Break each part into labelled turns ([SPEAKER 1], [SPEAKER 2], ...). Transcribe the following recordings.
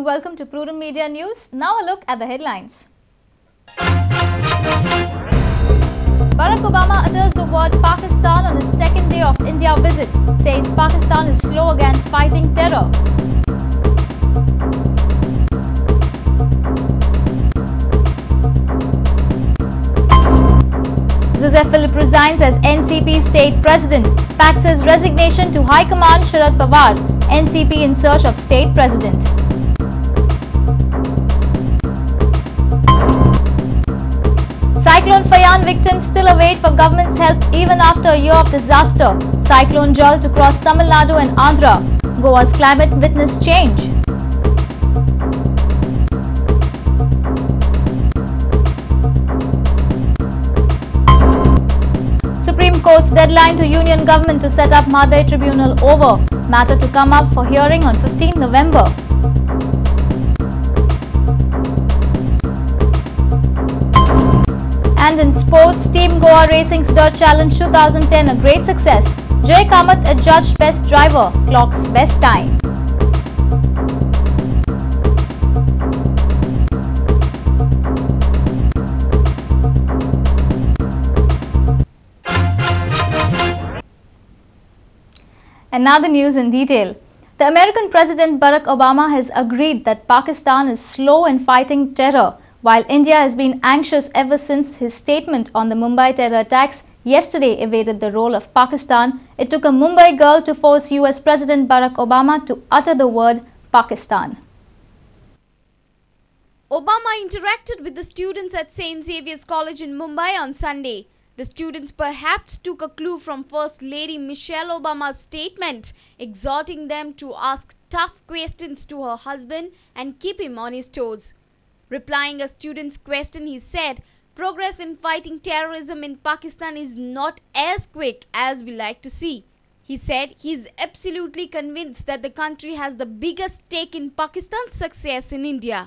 [SPEAKER 1] warm welcome to Prudent Media News. Now a look at the headlines. Barack Obama utters the word Pakistan on his second day of India visit, says Pakistan is slow against fighting terror. Joseph Philip resigns as NCP state president, faxes resignation to High Command Sharad Pawar, NCP in search of state president. Cyclone Fayan victims still await for government's help even after a year of disaster. Cyclone Jal to cross Tamil Nadu and Andhra. Goa's climate witnessed change. Supreme Court's deadline to Union Government to set up Madai Tribunal over. Matter to come up for hearing on 15 November. And in sports, Team Goa Racing's Dirt Challenge 2010 a great success. Jay Kamath adjudged best driver, clocks best time. And now the news in detail. The American President Barack Obama has agreed that Pakistan is slow in fighting terror. While India has been anxious ever since his statement on the Mumbai terror attacks yesterday evaded the role of Pakistan, it took a Mumbai girl to force US President Barack Obama to utter the word Pakistan.
[SPEAKER 2] Obama interacted with the students at St. Xavier's College in Mumbai on Sunday. The students perhaps took a clue from First Lady Michelle Obama's statement, exhorting them to ask tough questions to her husband and keep him on his toes. Replying a student's question, he said, "Progress in fighting terrorism in Pakistan is not as quick as we like to see." He said he is absolutely convinced that the country has the biggest stake in Pakistan's success in India.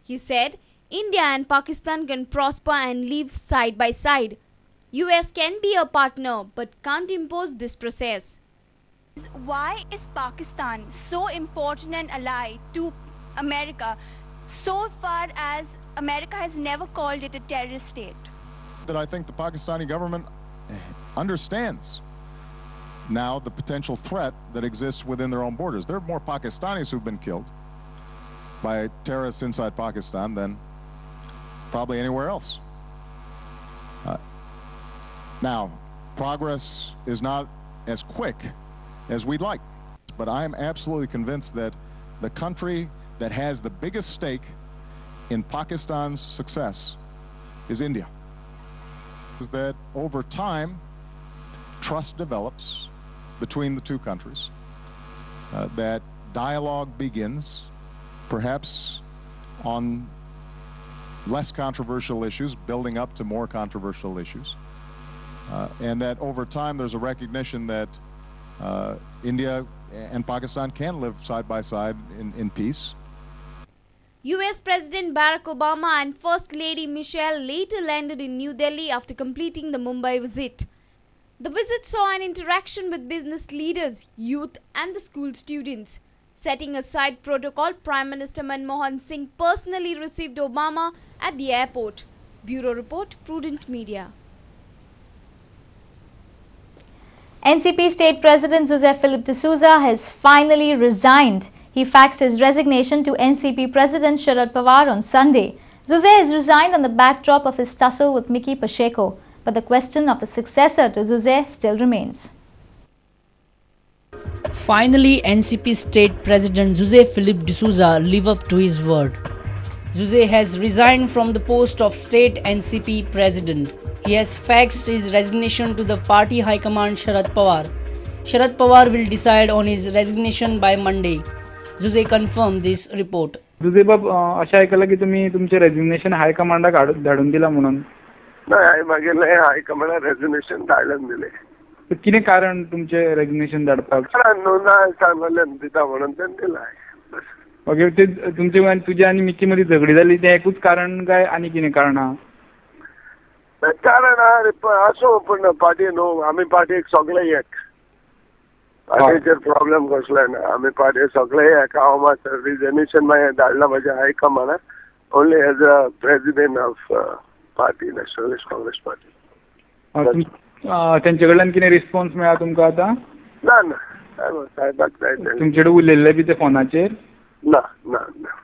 [SPEAKER 2] He said, India and Pakistan can prosper and live side by side. US can be a partner but can't impose this process.
[SPEAKER 3] Why is Pakistan so important an ally to America so far as America has never called it a terrorist state?
[SPEAKER 4] That I think the Pakistani government understands now the potential threat that exists within their own borders. There are more Pakistanis who've been killed by terrorists inside Pakistan than probably anywhere else. Now, progress is not as quick as we'd like, but I am absolutely convinced that the country that has the biggest stake in Pakistan's success is India. Is that over time, trust develops between the two countries, that dialogue begins, perhaps on less controversial issues, building up to more controversial issues. And that over time there's a recognition that India and Pakistan can live side by side in peace.
[SPEAKER 2] US President Barack Obama and First Lady Michelle later landed in New Delhi after completing the Mumbai visit. The visit saw an interaction with business leaders, youth and the school students. Setting aside protocol, Prime Minister Manmohan Singh personally received Obama at the airport. Bureau Report, Prudent Media.
[SPEAKER 1] NCP State President Joseph Philip D'Souza has finally resigned. He faxed his resignation to NCP President Sharad Pawar on Sunday. Jose has resigned on the backdrop of his tussle with Mickey Pacheco, but the question of the successor to Jose still remains.
[SPEAKER 5] Finally, NCP State President Jose Philip D'Souza lived up to his word. Jose has resigned from the post of State NCP President. He has faxed his resignation to the party High Command Sharad Pawar. Sharad Pawar will decide on his resignation by Monday. Jose confirmed this report.
[SPEAKER 6] Jose बाब अशा ऐकलं की तुम्ही तुमचे resignation हाय कमांडाक धाडून दिला म्हणून.
[SPEAKER 7] नाही मागेले हाय कमांडाक रेजिग्नेशन धाडून दिले.
[SPEAKER 6] किती कारण तुमचे रेजिग्नेशन धाडपाक?
[SPEAKER 7] नोंदा सांगलें दिता म्हणून त्यांनी दिलाय.
[SPEAKER 6] ओके ते तुमचे आणि तुझ्या आणि मिकी मध्ये झगडी झाली ते एकूच कारण काय आणि किती कारण हा?
[SPEAKER 7] कारण असो पण पार्टी नो आम्ही पार्टी एक सगळे एक पार्टीचेर प्रॉब्लेम कसले ना आमी पार्टी सगळे एका हांव रिजनेशन मागीर धाडला म्हाज्या हायकमांडान only as a president of party nationalist congress party.
[SPEAKER 6] तेंचे कडल्यान कितें रिस्पॉन्स मेळ्ळा तुमकां आतां?
[SPEAKER 7] ना ना साहेबाक जाय
[SPEAKER 6] तुमचे कडेन उलयल्ले बी ते फोनाचेर?
[SPEAKER 7] ना ना ना.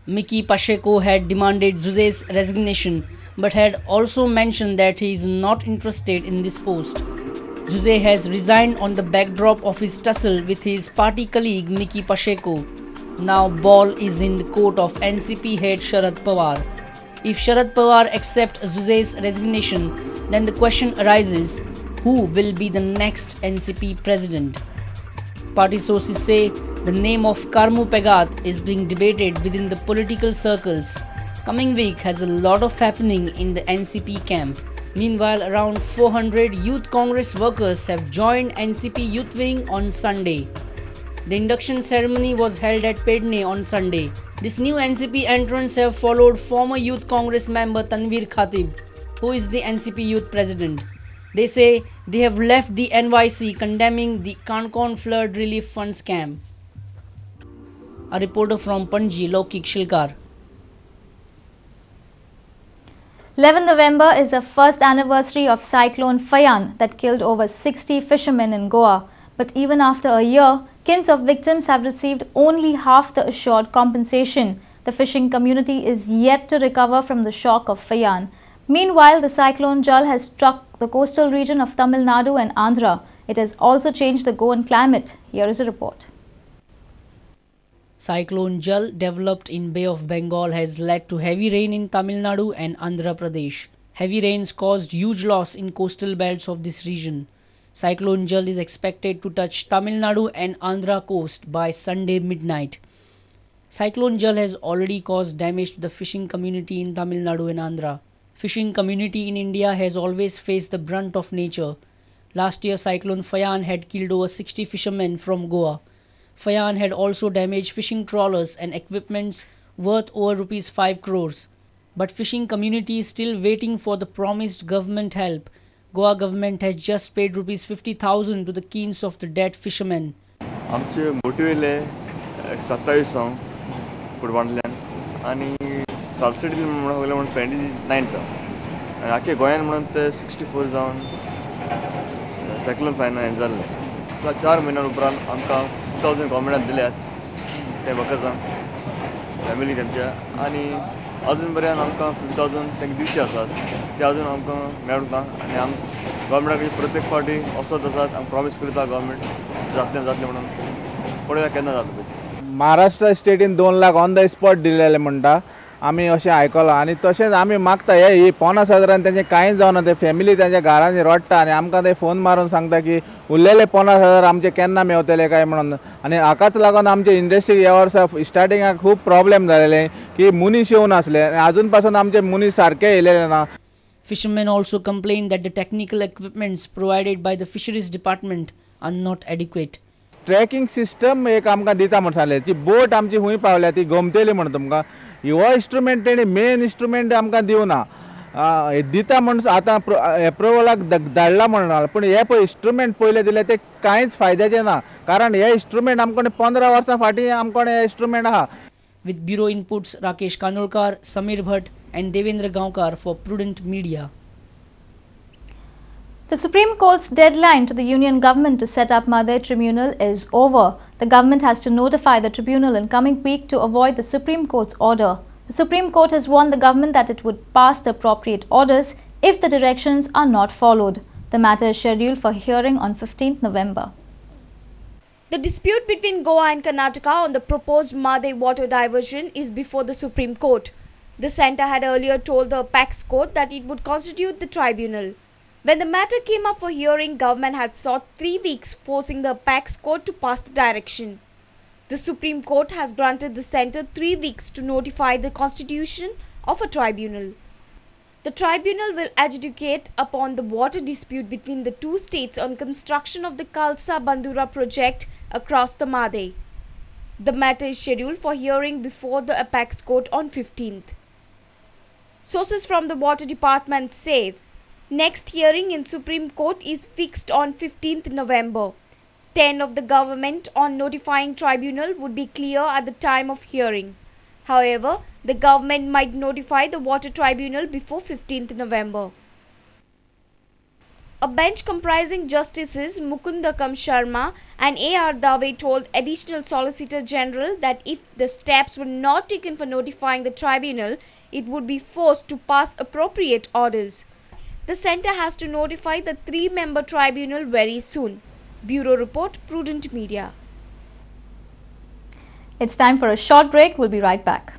[SPEAKER 5] Miki Pacheco had demanded Zuze's resignation but had also mentioned that he is not interested in this post. Zuze has resigned on the backdrop of his tussle with his party colleague Miki Pacheco. Now ball is in the court of NCP head Sharad Pawar. If Sharad Pawar accepts Zuze's resignation, then the question arises, who will be the next NCP president? Party sources say the name of Karmu Pegat is being debated within the political circles. Coming week has a lot of happening in the NCP camp. Meanwhile, around 400 Youth Congress workers have joined NCP Youth Wing on Sunday. The induction ceremony was held at Pedne on Sunday. This new NCP entrants have followed former Youth Congress member Tanveer Khatib, who is the NCP Youth President. They say they have left the NYC condemning the Kankon flood relief fund scam. A reporter from Panji, Lokik Shilkar.
[SPEAKER 1] 11 November is the first anniversary of Cyclone Fayan that killed over 60 fishermen in Goa. But even after a year, kins of victims have received only half the assured compensation. The fishing community is yet to recover from the shock of Fayan. Meanwhile, the cyclone Jal has struck the coastal region of Tamil Nadu and Andhra. It has also changed the Goan climate. Here is a report.
[SPEAKER 5] Cyclone Jal, developed in Bay of Bengal, has led to heavy rain in Tamil Nadu and Andhra Pradesh. Heavy rains caused huge loss in coastal belts of this region. Cyclone Jal is expected to touch Tamil Nadu and Andhra coast by Sunday midnight. Cyclone Jal has already caused damage to the fishing community in Tamil Nadu and Andhra. Fishing community in India has always faced the brunt of nature. Last year, Cyclone Fayan had killed over 60 fishermen from Goa. Fayan had also damaged fishing trawlers and equipments worth over rupees 5 crores. But fishing community is still waiting for the promised government help. Goa government has just paid rupees 50,000 to the kins of the dead fishermen.
[SPEAKER 8] आमचे मोटिवेले 27 पुरवांतल्यान आनी subsidy म्हणून म्हणून 29 जावन आनी आख्या गोंयान म्हणून ते 64 जावन सायक्लोन फायन जाल्ले 4 म्हयन्यां उपरांत आमकां 2000 गव्हर्मेंटान दिल्यात ते वर्कर्सांक फॅमिली तेमच्या आनी अजून पर्यंत आमकां 50,000 तांकां दिवचे आसात ते अजून आमकां मेळूंक ना आनी गव्हर्मेंटाक प्रत्येक फावटी वचत आसात आमकां प्रॉमीस करता गव्हर्मेंट जातलें म्हणून पळोवया केन्ना जाता पळय.
[SPEAKER 9] महाराष्ट्र स्टेटीन 2 लाख ऑन द स्पॉट दिलेले म्हणटा आमी अशें आयकलां आनी तशेंच आमी मागता ही 50,000 तेंचें कांयच जावना ते फॅमिली तेंच्या घरांनी रडटा आनी आमकां ते फोन मारून सांगता की उरलेले 50,000 आमचे केन्ना मेवतले काय म्हणून आनी हाकाच लागून आमचे इंडस्ट्रीक ह्या वर्सा स्टार्टिंगाक खूब प्रॉब्लेम जालेले की मनीस येवन आसले आनी आजून पासून आमचे मनीस सारके येयलेले ना.
[SPEAKER 5] Fishermen also complained that the technical equipments provided by the fisheries department are not adequate.
[SPEAKER 9] Tracking system एक आमकां दिता म्हण सांगलें ती बोट आमची खूंय पावल्या ती गमतेली म्हण तुमकां हो इंस्ट्रुमेंट तेणी मेन इंस्ट्रुमेंट आमकां दिवना दिता म्हण आतां एप्रुवलाक धाडला म्हणून पूण हे पळय इंस्ट्रुमेंट पयले दिले ते कांयच फायद्याचे ना कारण हे इंस्ट्रुमेंट आमकां 15 वर्सां फाटीं आमकां हे इंस्ट्रुमेंट आहा.
[SPEAKER 5] With bureau inputs, Rakesh Kanolkar, Samir Bhatt and Devendra Gaonkar for Prudent Media.
[SPEAKER 1] The Supreme Court's deadline to the Union government to set up Madhe Tribunal is over. The government has to notify the tribunal in coming week to avoid the Supreme Court's order. The Supreme Court has warned the government that it would pass the appropriate orders if the directions are not followed. The matter is scheduled for hearing on 15th November.
[SPEAKER 2] The dispute between Goa and Karnataka on the proposed Madhe water diversion is before the Supreme Court. The centre had earlier told the Apex Court that it would constitute the tribunal. When the matter came up for hearing, government had sought 3 weeks, forcing the Apex Court to pass the direction. The Supreme Court has granted the centre 3 weeks to notify the constitution of a tribunal. The tribunal will adjudicate upon the water dispute between the two states on construction of the Kalsa Bandura project across the Madhe. The matter is scheduled for hearing before the Apex Court on 15th. Sources from the Water Department says next hearing in Supreme Court is fixed on 15th November. stand of the government on notifying tribunal would be clear at the time of hearing. However, the government might notify the water tribunal before 15th November. A bench comprising Justices Mukundakam Sharma and A.R. Dave told Additional Solicitor General that if the steps were not taken for notifying the tribunal, it would be forced to pass appropriate orders. The centre has to notify the 3-member tribunal very soon. Bureau Report, Prudent Media.
[SPEAKER 1] It's time for a short break. We'll be right back.